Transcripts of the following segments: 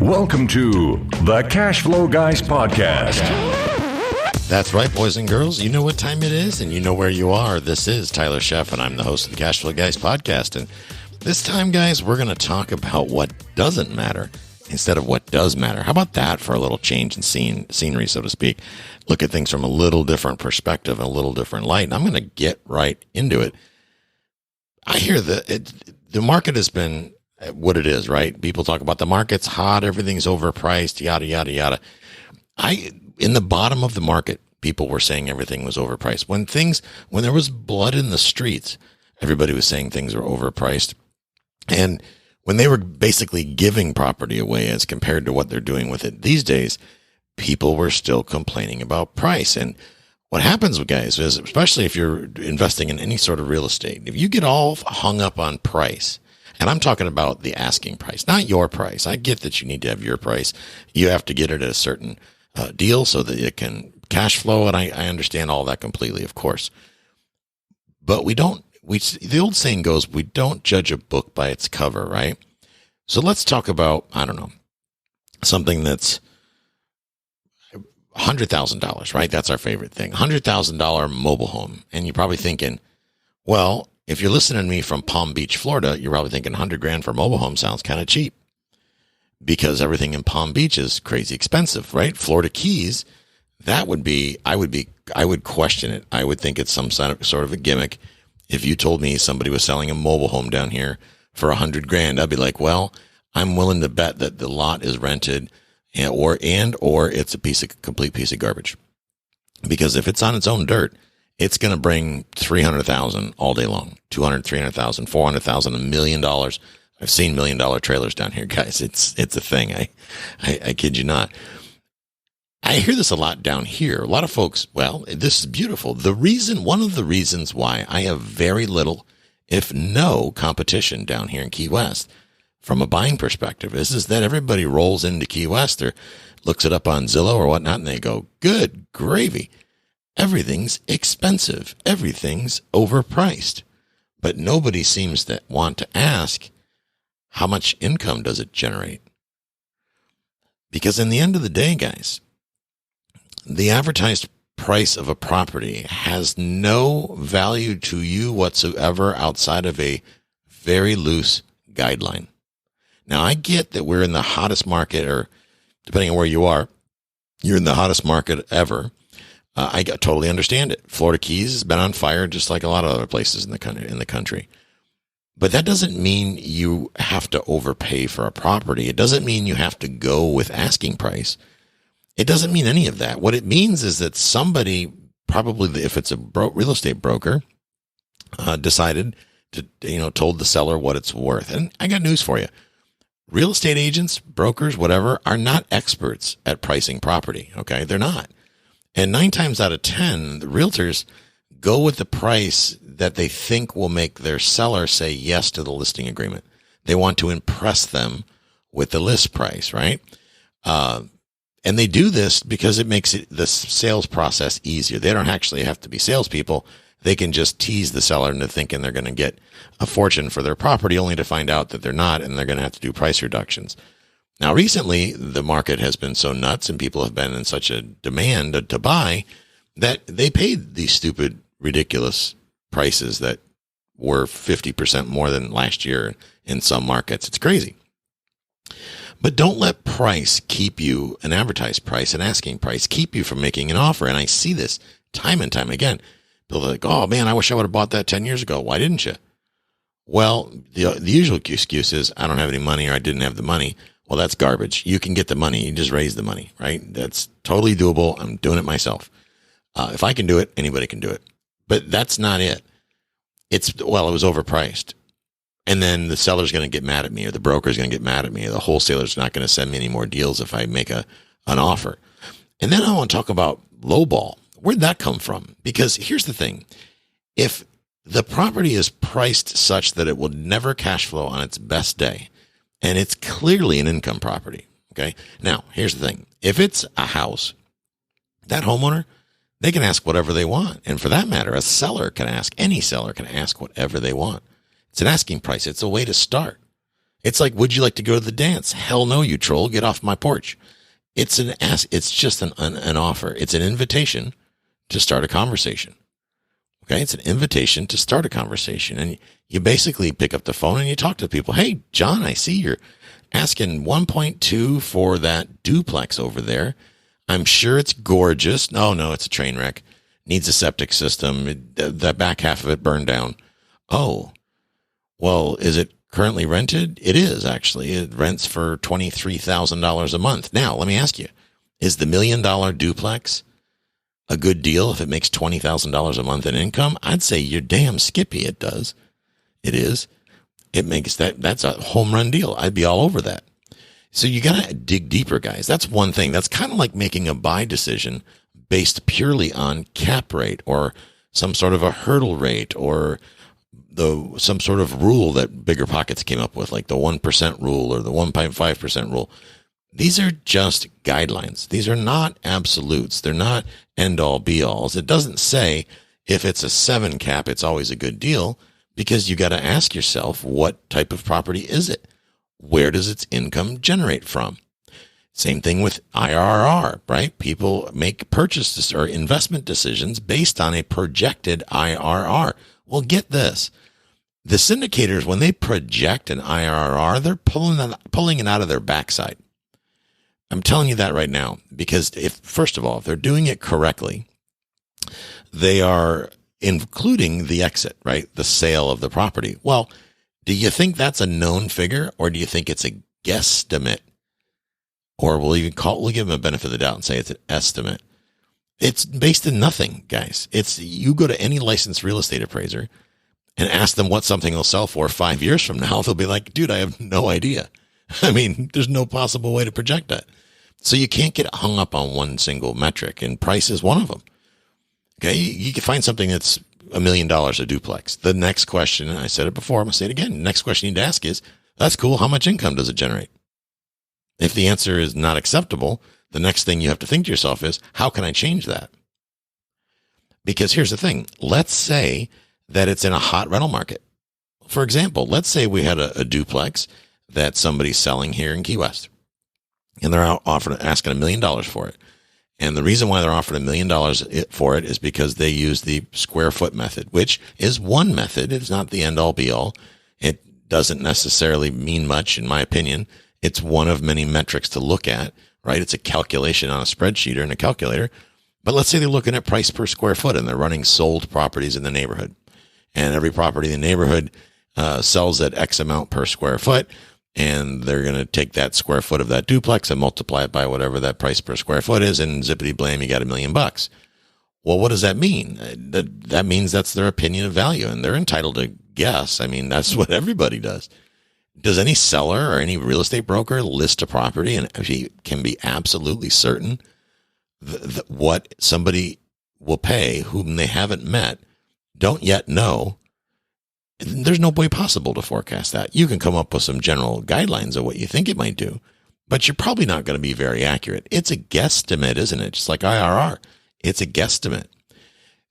Welcome to the Cash Flow Guys podcast. That's right, boys and girls. You know what time it is, and you know where you are. This is Tyler Sheff, and I'm the host of the Cash Flow Guys podcast. And this time, guys, we're going to talk about what doesn't matter instead of what does matter. How about that for a little change in scenery, so to speak? Look at things from a little different perspective, a little different light. And I'm going to get right into it. I hear that the market has been what it is, right? People talk about the market's hot, everything's overpriced, yada, yada, yada. In the bottom of the market, people were saying everything was overpriced. When there was blood in the streets, everybody was saying things were overpriced. And when they were basically giving property away as compared to what they're doing with it these days, people were still complaining about price. And what happens with guys is, especially if you're investing in any sort of real estate, if you get all hung up on price, and I'm talking about the asking price, not your price. I get that you need to have your price. You have to get it at a certain deal so that it can cash flow. And I understand all that completely, of course. But the old saying goes, we don't judge a book by its cover, right? So let's talk about, I don't know, something that's $100,000, right? That's our favorite thing. $100,000 mobile home. And you're probably thinking, well, if you're listening to me from Palm Beach, Florida, you're probably thinking $100,000 for a mobile home sounds kind of cheap because everything in Palm Beach is crazy expensive, right? Florida Keys, I would question it. I would think it's some sort of a gimmick. If you told me somebody was selling a mobile home down here for $100,000, I'd be like, well, I'm willing to bet that the lot is rented or it's a complete piece of garbage. Because if it's on its own dirt, it's going to bring $300,000 all day long, $200,000, $300,000, $400,000, $1 million. I've seen $1 million trailers down here, guys. It's a thing. I kid you not. I hear this a lot down here. A lot of folks, well, this is beautiful. One of the reasons why I have very little, if no competition down here in Key West from a buying perspective is that everybody rolls into Key West or looks it up on Zillow or whatnot, and they go, good gravy. Everything's expensive. Everything's overpriced. But nobody seems to want to ask, how much income does it generate? Because in the end of the day, guys, the advertised price of a property has no value to you whatsoever outside of a very loose guideline. Now, I get that we're in the hottest market, or depending on where you are, you're in the hottest market ever. I totally understand it. Florida Keys has been on fire just like a lot of other places in the country. But that doesn't mean you have to overpay for a property. It doesn't mean you have to go with asking price. It doesn't mean any of that. What it means is that somebody, probably if it's a real estate broker, decided to, told the seller what it's worth. And I got news for you. Real estate agents, brokers, whatever, are not experts at pricing property. Okay. They're not. And 9 times out of 10, the realtors go with the price that they think will make their seller say yes to the listing agreement. They want to impress them with the list price, right? And they do this because it makes the sales process easier. They don't actually have to be salespeople. They can just tease the seller into thinking they're going to get a fortune for their property, only to find out that they're not, and they're going to have to do price reductions. Now, recently, the market has been so nuts and people have been in such a demand to buy that they paid these stupid, ridiculous prices that were 50% more than last year in some markets. It's crazy. But don't let price keep you, an advertised price, an asking price, keep you from making an offer. And I see this time and time again. People are like, oh, man, I wish I would have bought that 10 years ago. Why didn't you? Well, the usual excuse is I don't have any money or I didn't have the money. Well, that's garbage. You can get the money. You just raise the money, right? That's totally doable. I'm doing it myself. If I can do it, anybody can do it. But that's not it. It was overpriced. And then the seller's going to get mad at me, or the broker's going to get mad at me, or the wholesaler's not going to send me any more deals if I make an offer. And then I want to talk about lowball. Where'd that come from? Because here's the thing. If the property is priced such that it will never cash flow on its best day, and it's clearly an income property. Okay. Now, here's the thing. If it's a house, that homeowner, they can ask whatever they want. And for that matter, any seller can ask whatever they want. It's an asking price. It's a way to start. It's like, would you like to go to the dance? Hell no, you troll. Get off my porch. It's it's just an offer. It's an invitation to start a conversation. Okay. It's an invitation to start a conversation. And you basically pick up the phone and you talk to people. Hey, John, I see you're asking 1.2 for that duplex over there. I'm sure it's gorgeous. No, it's a train wreck. Needs a septic system. That back half of it burned down. Oh, well, is it currently rented? It is, actually. It rents for $23,000 a month. Now, let me ask you, is the $1 million duplex a good deal if it makes $20,000 a month in income? I'd say you're damn skippy. It does. It is. It makes that's a home run deal. I'd be all over that. So you got to dig deeper, guys. That's one thing. That's kind of like making a buy decision based purely on cap rate or some sort of a hurdle rate or some sort of rule that Bigger Pockets came up with, like the 1% rule or the 1.5% rule. These are just guidelines. These are not absolutes. They're not end all be alls. It doesn't say if it's a 7 cap, it's always a good deal, because you got to ask yourself, what type of property is it? Where does its income generate from? Same thing with IRR, right? People make purchases or investment decisions based on a projected IRR. Well, get this. The syndicators, when they project an IRR, they're pulling it out of their backside. I'm telling you that right now, because first of all, if they're doing it correctly, they are including the exit, right? The sale of the property. Well, do you think that's a known figure, or do you think it's a guesstimate? Or we'll give them a benefit of the doubt and say it's an estimate. It's based in nothing, guys. You go to any licensed real estate appraiser and ask them what something will sell for 5 years from now. They'll be like, dude, I have no idea. I mean, there's no possible way to project that. So you can't get hung up on one single metric, and price is one of them. Okay. You can find something that's $1 million a duplex. The next question, and I said it before, I'm going to say it again. The next question you need to ask is, that's cool. How much income does it generate? If the answer is not acceptable, the next thing you have to think to yourself is, how can I change that? Because here's the thing. Let's say that it's in a hot rental market. For example, let's say we had a duplex that somebody's selling here in Key West, and they're asking $1 million for it. And the reason why they're offering $1 million for it is because they use the square foot method, which is one method. It's not the end all be all. It doesn't necessarily mean much, in my opinion. It's one of many metrics to look at, right? It's a calculation on a spreadsheet or in a calculator. But let's say they're looking at price per square foot, and they're running sold properties in the neighborhood. And every property in the neighborhood sells at X amount per square foot. And they're going to take that square foot of that duplex and multiply it by whatever that price per square foot is. And zippity blam, you got $1 million. Well, what does that mean? That means that's their opinion of value, and they're entitled to guess. I mean, that's what everybody does. Does any seller or any real estate broker list a property and if he can be absolutely certain what somebody will pay whom they haven't met, don't yet know? There's no way possible to forecast that. You can come up with some general guidelines of what you think it might do, but you're probably not going to be very accurate. It's a guesstimate, isn't it? Just like IRR. It's a guesstimate.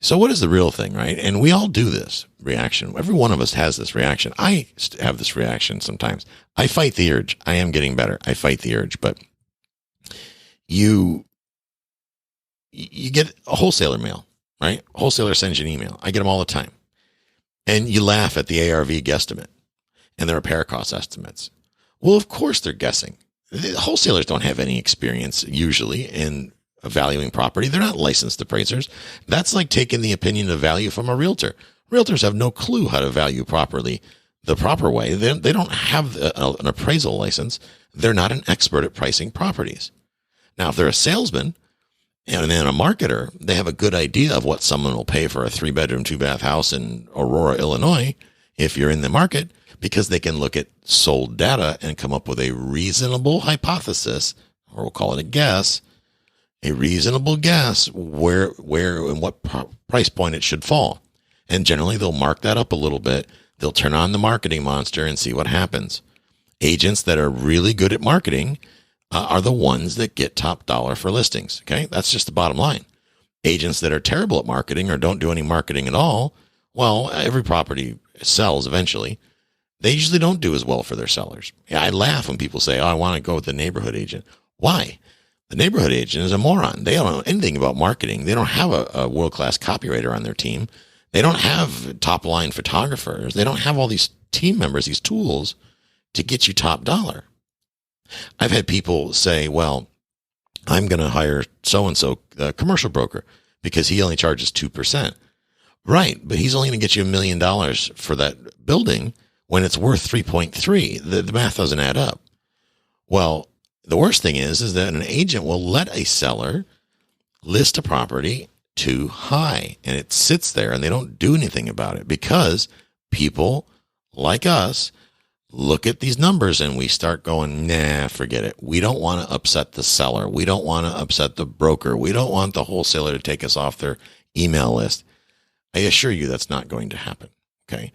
So what is the real thing, right? And we all do this reaction. Every one of us has this reaction. I have this reaction sometimes. I fight the urge. I am getting better. I fight the urge, but you get a wholesaler mail, right? Wholesaler sends you an email. I get them all the time. And you laugh at the ARV guesstimate and the repair cost estimates. Well, of course they're guessing. The wholesalers don't have any experience usually in valuing property. They're not licensed appraisers. That's like taking the opinion of value from a realtor. Realtors have no clue how to value properly the proper way. They don't have an appraisal license. They're not an expert at pricing properties. Now, if they're a salesman and then a marketer, they have a good idea of what someone will pay for a 3-bedroom, 2-bath house in Aurora, Illinois, if you're in the market, because they can look at sold data and come up with a reasonable hypothesis, or we'll call it a guess, a reasonable guess where and what price point it should fall. And generally they'll mark that up a little bit. They'll turn on the marketing monster and see what happens. Agents that are really good at marketing are the ones that get top dollar for listings. Okay. That's just the bottom line. Agents that are terrible at marketing or don't do any marketing at all, well, every property sells eventually. They usually don't do as well for their sellers. Yeah, I laugh when people say, oh, I want to go with the neighborhood agent. Why? The neighborhood agent is a moron. They don't know anything about marketing. They don't have a world-class copywriter on their team. They don't have top-line photographers. They don't have all these team members, these tools to get you top dollar. I've had people say, well, I'm going to hire so-and-so, a commercial broker, because he only charges 2%. Right, but he's only going to get you $1 million for that building when it's worth 3.3. The math doesn't add up. Well, the worst thing is that an agent will let a seller list a property too high, and it sits there and they don't do anything about it because people like us look at these numbers and we start going, nah, forget it. We don't want to upset the seller. We don't want to upset the broker. We don't want the wholesaler to take us off their email list. I assure you that's not going to happen. Okay.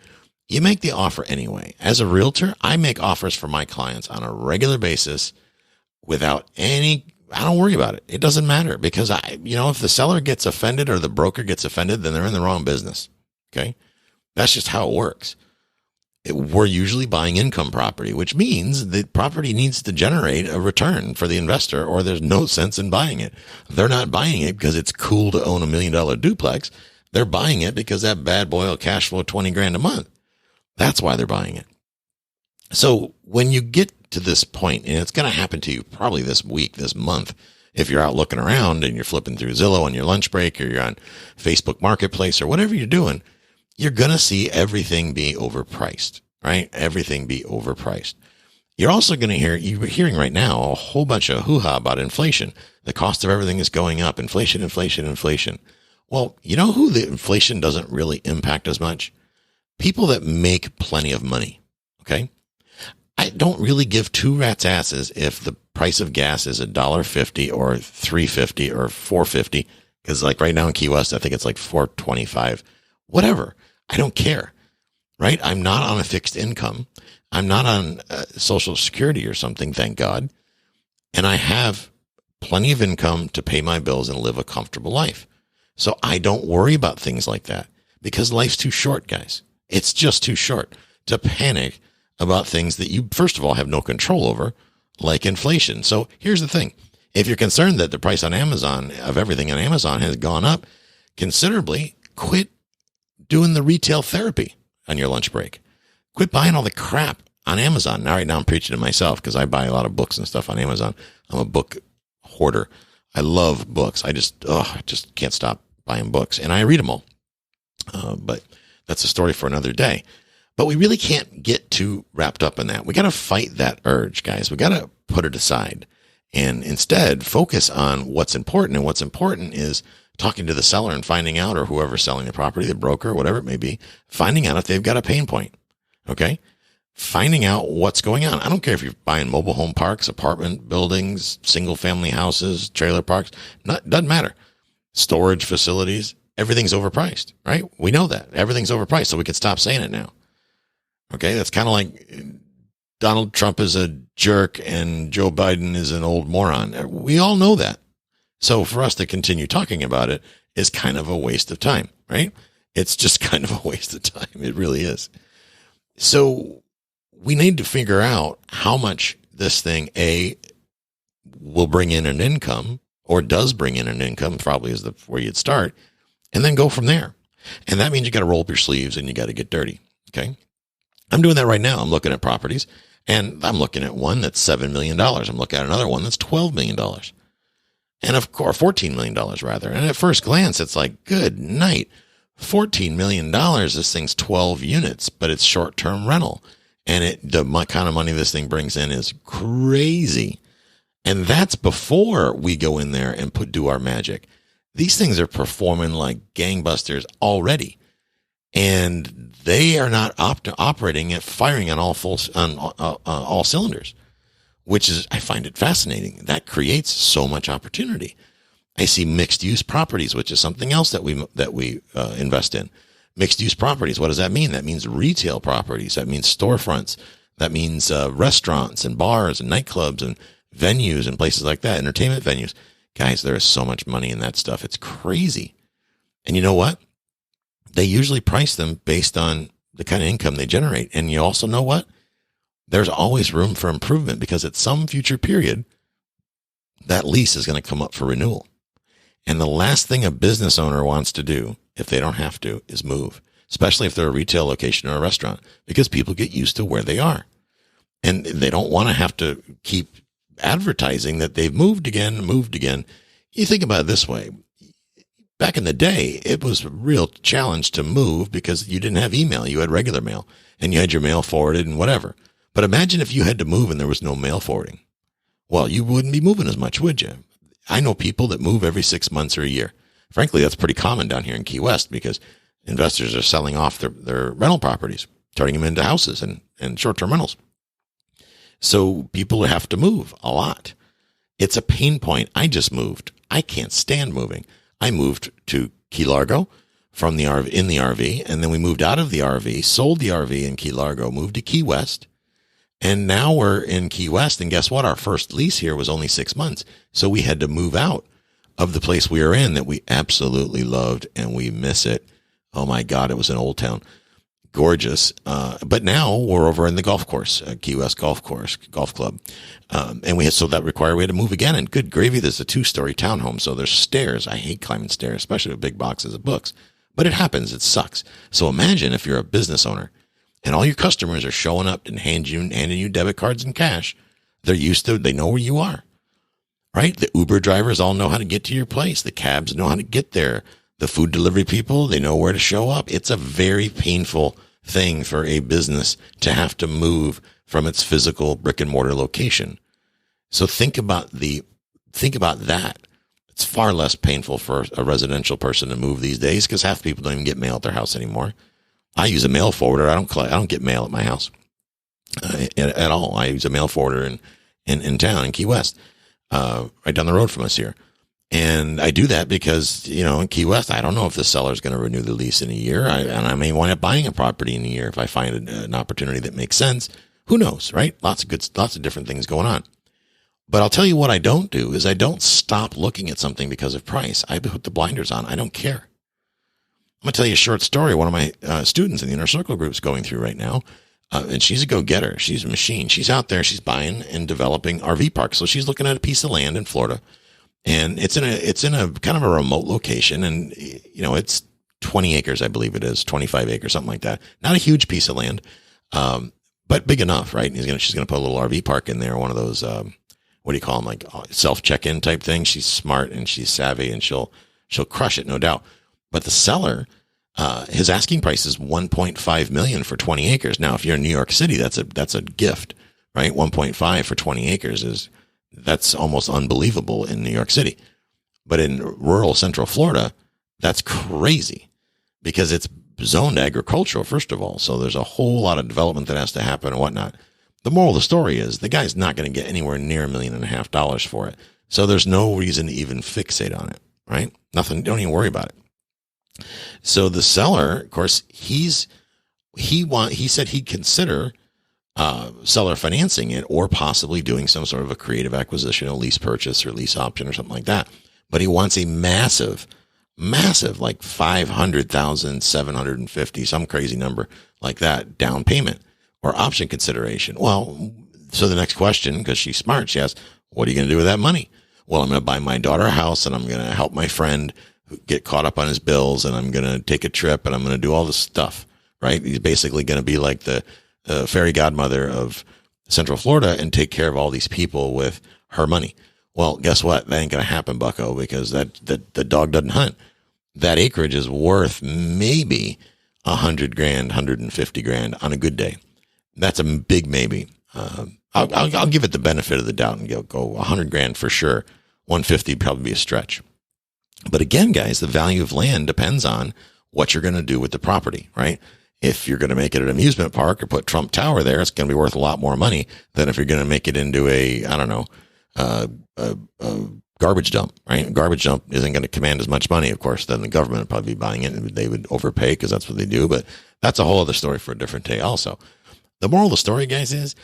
You make the offer anyway. As a realtor, I make offers for my clients on a regular basis without I don't worry about it. It doesn't matter because if the seller gets offended or the broker gets offended, then they're in the wrong business. Okay. That's just how it works. We're usually buying income property, which means the property needs to generate a return for the investor or there's no sense in buying it. They're not buying it because it's cool to own $1 million duplex. They're buying it because that bad boy will cash flow $20,000 a month. That's why they're buying it. So when you get to this point, and it's going to happen to you probably this week, this month, if you're out looking around and you're flipping through Zillow on your lunch break or you're on Facebook Marketplace or whatever you're doing, you're going to see everything be overpriced, right? Everything be overpriced. You're also going to you're hearing right now a whole bunch of hoo-ha about inflation. The cost of everything is going up. Inflation, inflation, inflation. Well, you know who the inflation doesn't really impact as much? People that make plenty of money. Okay. I don't really give two rats asses if the price of gas is $1.50 or $3.50 or $4.50. Cause like right now in Key West, I think it's like $4.25, whatever. I don't care. Right. I'm not on a fixed income. I'm not on Social Security or something. Thank God. And I have plenty of income to pay my bills and live a comfortable life. So I don't worry about things like that because life's too short, guys. It's just too short to panic about things that you, first of all, have no control over, like inflation. So here's the thing. If you're concerned that the price on Amazon of everything on Amazon has gone up considerably, quit doing the retail therapy on your lunch break. Quit buying all the crap on Amazon. Now, right now I'm preaching to myself because I buy a lot of books and stuff on Amazon. I'm a book hoarder. I love books. I just can't stop buying books and I read them all. But that's a story for another day. But we really can't get too wrapped up in that. We got to fight that urge, guys. We got to put it aside and instead focus on what's important. And what's important is talking to the seller and finding out, or whoever's selling the property, the broker, whatever it may be, finding out if they've got a pain point. Okay. Finding out what's going on. I don't care if you're buying mobile home parks, apartment buildings, single family houses, trailer parks. Doesn't matter. Storage facilities. Everything's overpriced, right? We know that everything's overpriced, so we can stop saying it now. Okay. That's kind of like Donald Trump is a jerk and Joe Biden is an old moron. We all know that. So for us to continue talking about it is kind of a waste of time, right? It's just kind of a waste of time. It really is. So we need to figure out how much this thing, will bring in an income or does bring in an income, probably is where you'd start, and then go from there. And that means you got to roll up your sleeves and you got to get dirty. Okay. I'm doing that right now. I'm looking at properties and I'm looking at one that's $7 million. I'm looking at another one that's $12 million. And of course, $14 million rather. And at first glance, it's like, good night. $14 million. This thing's 12 units, but it's short-term rental. And the kind of money this thing brings in is crazy. And that's before we go in there and do our magic. These things are performing like gangbusters already. And they are not operating at firing on all cylinders, which is, I find it fascinating. That creates so much opportunity. I see mixed use properties, which is something else that we invest in. Mixed use properties. What does that mean? That means retail properties. That means storefronts. That means restaurants and bars and nightclubs and venues and places like that. Entertainment venues. Guys, there is so much money in that stuff. It's crazy. And you know what? They usually price them based on the kind of income they generate. And you also know what? There's always room for improvement because at some future period, that lease is going to come up for renewal. And the last thing a business owner wants to do, if they don't have to, is move, especially if they're a retail location or a restaurant, because people get used to where they are. And they don't want to have to keep advertising that they've moved again. You think about it this way. Back in the day, it was a real challenge to move because you didn't have email. You had regular mail and you had your mail forwarded and whatever. But imagine if you had to move and there was no mail forwarding. Well, you wouldn't be moving as much, would you? I know people that move every 6 months or a year. Frankly, that's pretty common down here in Key West because investors are selling off their rental properties, turning them into houses and short-term rentals. So people have to move a lot. It's a pain point. I just moved. I can't stand moving. I moved to Key Largo from the RV, in the RV, and then we moved out of the RV, sold the RV in Key Largo, moved to Key West, and now we're in Key West. And guess what? Our first lease here was only 6 months, so we had to move out of the place we were in that we absolutely loved, and we miss it. Oh my God, it was an old town. Gorgeous. But now we're over in the golf course, Key West Golf Club. So that required we had to move again. And good gravy, there's a 2-story townhome. So there's stairs. I hate climbing stairs, especially with big boxes of books, but it happens. It sucks. So imagine if you're a business owner and all your customers are showing up and handing you debit cards and cash. They know where you are, right? The Uber drivers all know how to get to your place. The cabs know how to get there. The food delivery people, they know where to show up. It's a very painful thing for a business to have to move from its physical brick and mortar location. So think about that. It's far less painful for a residential person to move these days because half the people don't even get mail at their house anymore. I use a mail forwarder. I don't get mail at my house at all. I use a mail forwarder in town in Key West, right down the road from us here. And I do that because, in Key West, I don't know if the seller is going to renew the lease in a year. And I may wind up buying a property in a year if I find an opportunity that makes sense. Who knows, right? Lots of different things going on. But I'll tell you what I don't do is I don't stop looking at something because of price. I put the blinders on. I don't care. I'm going to tell you a short story. One of my students in the Inner Circle group is going through right now. And she's a go-getter. She's a machine. She's out there. She's buying and developing RV parks. So she's looking at a piece of land in Florida. And it's in a kind of a remote location. And, it's 20 acres, I believe it is, 25 acres, something like that. Not a huge piece of land, but big enough, right? And she's going to put a little RV park in there, one of those, what do you call them? Like self-check-in type thing. She's smart and she's savvy and she'll crush it, no doubt. But the seller, his asking price is $1.5 million for 20 acres. Now, if you're in New York City, that's a gift, right? 1.5 for 20 acres that's almost unbelievable in New York City. But in rural Central Florida, that's crazy because it's zoned agricultural, first of all. So there's a whole lot of development that has to happen and whatnot. The moral of the story is the guy's not going to get anywhere near $1.5 million for it. So there's no reason to even fixate on it, right? Nothing. Don't even worry about it. So the seller, of course, he said he'd consider seller financing it or possibly doing some sort of a creative acquisition, a lease purchase or lease option or something like that. But he wants a massive, like 500,000, 750, some crazy number like that down payment or option consideration. Well, so the next question, because she's smart, she asks, what are you going to do with that money? Well, I'm going to buy my daughter a house and I'm going to help my friend get caught up on his bills and I'm going to take a trip and I'm going to do all this stuff, right? He's basically going to be like the fairy godmother of Central Florida and take care of all these people with her money. Well, guess what? That ain't going to happen, bucko, because the dog doesn't hunt. That acreage is worth maybe $100,000, $150,000 on a good day. That's a big maybe. I'll give it the benefit of the doubt and go $100,000 for sure. 150 probably be a stretch. But again, guys, the value of land depends on what you're going to do with the property, right? If you're going to make it an amusement park or put Trump Tower there, it's going to be worth a lot more money than if you're going to make it into a garbage dump, right? A garbage dump isn't going to command as much money, of course, than the government would probably be buying it. And they would overpay because that's what they do. But that's a whole other story for a different day also. The moral of the story, guys, is,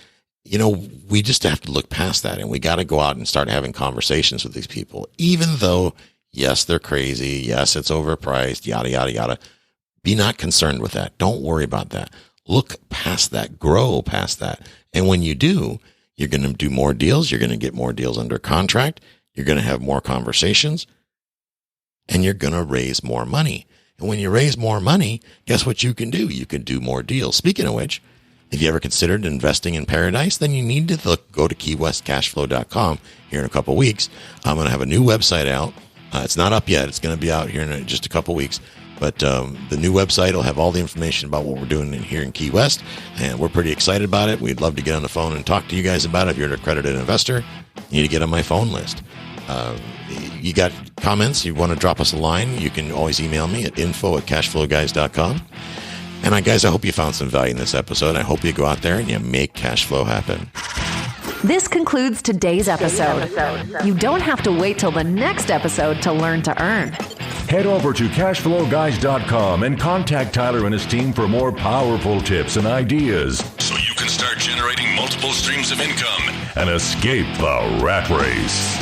we just have to look past that and we got to go out and start having conversations with these people, even though, yes, they're crazy. Yes, it's overpriced, yada, yada, yada. Be not concerned with that. Don't worry about that. Look past that, grow past that. And when you do, you're going to do more deals. You're going to get more deals under contract. You're going to have more conversations, and you're going to raise more money. And when you raise more money, guess what you can do? You can do more deals. Speaking of which, if you ever considered investing in paradise, then you need to go to keywestcashflow.com here in a couple weeks. I'm going to have a new website out. It's not up yet. It's going to be out here in just a couple weeks. But the new website will have all the information about what we're doing here in Key West, and we're pretty excited about it. We'd love to get on the phone and talk to you guys about it. If you're an accredited investor, you need to get on my phone list. You got comments, you want to drop us a line, you can always email me at info@cashflowguys.com. And guys, I hope you found some value in this episode. I hope you go out there and you make cash flow happen. This concludes today's episode. You don't have to wait till the next episode to learn to earn. Head over to cashflowguys.com and contact Tyler and his team for more powerful tips and ideas, so you can start generating multiple streams of income and escape the rat race.